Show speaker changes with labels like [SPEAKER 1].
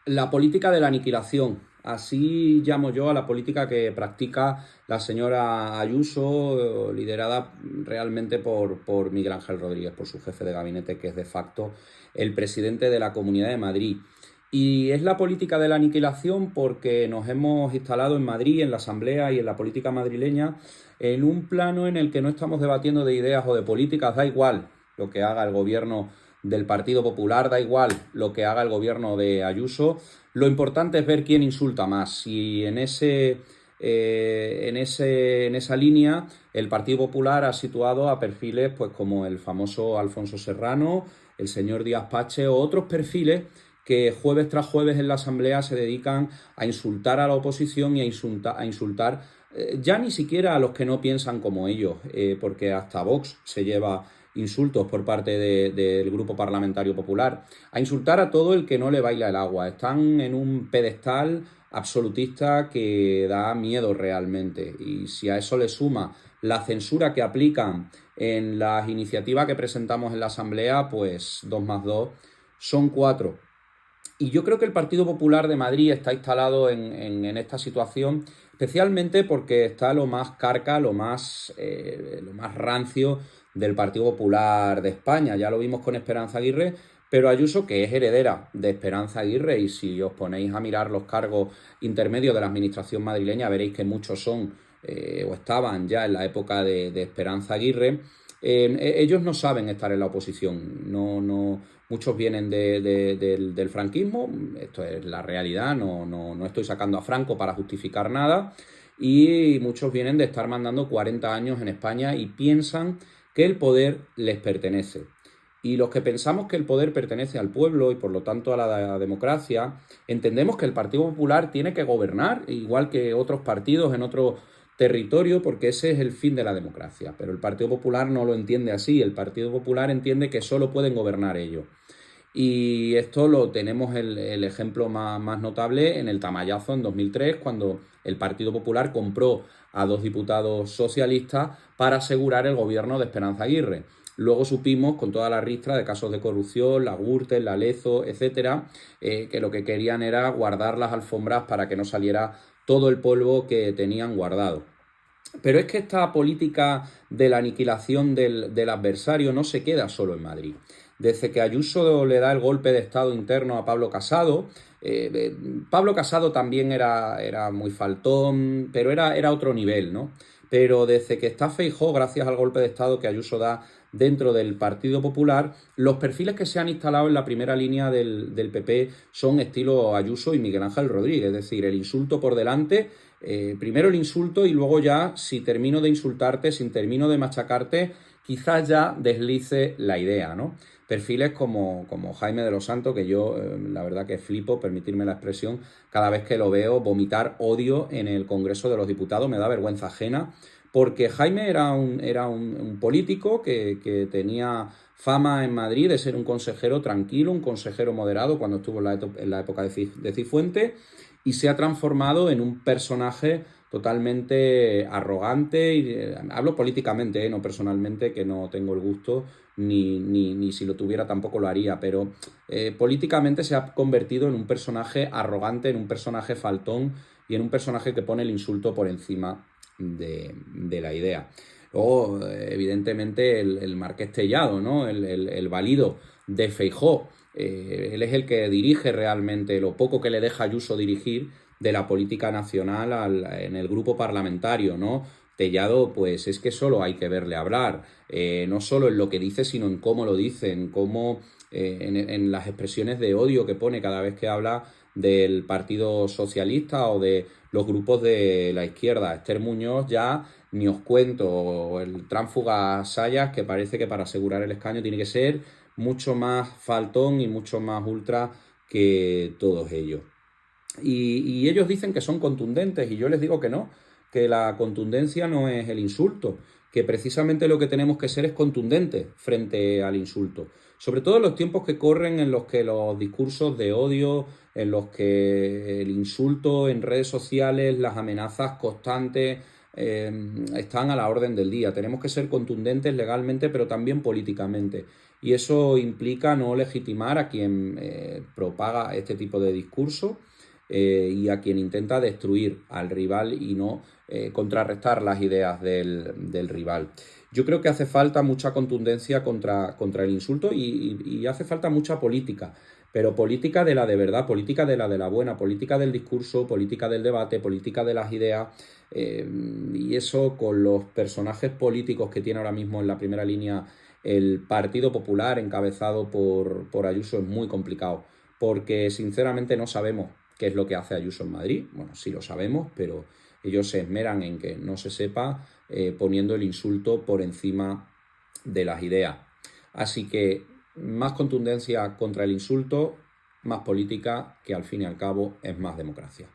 [SPEAKER 1] La política de la aniquilación, así llamo yo a la política que practica la señora Ayuso, liderada realmente por Miguel Ángel Rodríguez, por su jefe de gabinete, que es de facto el presidente de la Comunidad de Madrid. Y es la política de la aniquilación porque nos hemos instalado en Madrid, en la Asamblea y en la política madrileña, en un plano en el que no estamos debatiendo de ideas o de políticas, da igual lo que haga el gobierno del Partido Popular, da igual lo que haga el gobierno de Ayuso, lo importante es ver quién insulta más. Y en esa línea el Partido Popular ha situado a perfiles pues, como el famoso Alfonso Serrano, el señor Díaz Pache o otros perfiles que jueves tras jueves en la Asamblea se dedican a insultar a la oposición y a insultar ya ni siquiera a los que no piensan como ellos, porque hasta Vox se lleva insultos por parte del Grupo Parlamentario Popular, a insultar a todo el que no le baila el agua. Están en un pedestal absolutista que da miedo realmente. Y si a eso le suma la censura que aplican en las iniciativas que presentamos en la Asamblea, pues 2 más 2 son 4. Y yo creo que el Partido Popular de Madrid está instalado en esta situación, especialmente porque está lo más carca, lo más rancio del Partido Popular de España. Ya lo vimos con Esperanza Aguirre, pero Ayuso, que es heredera de Esperanza Aguirre, y si os ponéis a mirar los cargos intermedios de la administración madrileña, veréis que muchos son o estaban ya en la época de Esperanza Aguirre. Ellos no saben estar en la oposición, muchos vienen del franquismo, esto es la realidad, no estoy sacando a Franco para justificar nada, y muchos vienen de estar mandando 40 años en España y piensan que el poder les pertenece. Y los que pensamos que el poder pertenece al pueblo y por lo tanto a la democracia, entendemos que el Partido Popular tiene que gobernar, igual que otros partidos en otros territorio, porque ese es el fin de la democracia. Pero el Partido Popular no lo entiende así. El Partido Popular entiende que solo pueden gobernar ellos. Y esto lo tenemos el ejemplo más notable en el Tamayazo en 2003, cuando el Partido Popular compró a 2 diputados socialistas para asegurar el gobierno de Esperanza Aguirre. Luego supimos, con toda la ristra de casos de corrupción, la Gürtel, la Lezo, etcétera, que lo que querían era guardar las alfombras para que no saliera todo el polvo que tenían guardado. Pero es que esta política de la aniquilación del adversario no se queda solo en Madrid. Desde que Ayuso le da el golpe de Estado interno a Pablo Casado, Pablo Casado también era muy faltón, pero era otro nivel, ¿no? Pero desde que está Feijóo, gracias al golpe de Estado que Ayuso da dentro del Partido Popular, los perfiles que se han instalado en la primera línea del PP son estilo Ayuso y Miguel Ángel Rodríguez, es decir, el insulto por delante, primero el insulto y luego ya, si termino de insultarte, si termino de machacarte, quizás ya deslice la idea, ¿no? Perfiles como Jaime de los Santos, que yo la verdad que flipo, permitirme la expresión, cada vez que lo veo vomitar odio en el Congreso de los Diputados, me da vergüenza ajena, porque Jaime era un político que tenía fama en Madrid de ser un consejero tranquilo, un consejero moderado cuando estuvo en la época de Cifuentes, y se ha transformado en un personaje totalmente arrogante, y hablo políticamente, no personalmente, que no tengo el gusto, ni si lo tuviera tampoco lo haría, pero políticamente se ha convertido en un personaje arrogante, en un personaje faltón y en un personaje que pone el insulto por encima de la idea. Luego, evidentemente, el Marqués Tellado, ¿no? El valido de Feijóo. Él es el que dirige realmente lo poco que le deja Ayuso dirigir de la política nacional en el grupo parlamentario, ¿no? Tellado, pues es que solo hay que verle hablar, no solo en lo que dice, sino en cómo lo dice, en cómo, en las expresiones de odio que pone cada vez que habla del Partido Socialista o de los grupos de la izquierda. Esther Muñoz ya ni os cuento, o el tránsfuga Sayas, que parece que para asegurar el escaño tiene que ser mucho más faltón y mucho más ultra que todos ellos. Y ellos dicen que son contundentes y yo les digo que no, que la contundencia no es el insulto, que precisamente lo que tenemos que ser es contundentes frente al insulto. Sobre todo en los tiempos que corren en los que los discursos de odio, en los que el insulto en redes sociales, las amenazas constantes están a la orden del día. Tenemos que ser contundentes legalmente, pero también políticamente. Y eso implica no legitimar a quien propaga este tipo de discurso y a quien intenta destruir al rival y no contrarrestar las ideas del rival. Yo creo que hace falta mucha contundencia contra el insulto y hace falta mucha política, pero política de la de verdad, política de la buena, política del discurso, política del debate, política de las ideas, y eso con los personajes políticos que tiene ahora mismo en la primera línea el Partido Popular encabezado por Ayuso es muy complicado, porque sinceramente no sabemos qué es lo que hace Ayuso en Madrid. Bueno, sí lo sabemos, pero ellos se esmeran en que no se sepa, poniendo el insulto por encima de las ideas. Así que más contundencia contra el insulto, más política, que al fin y al cabo es más democracia.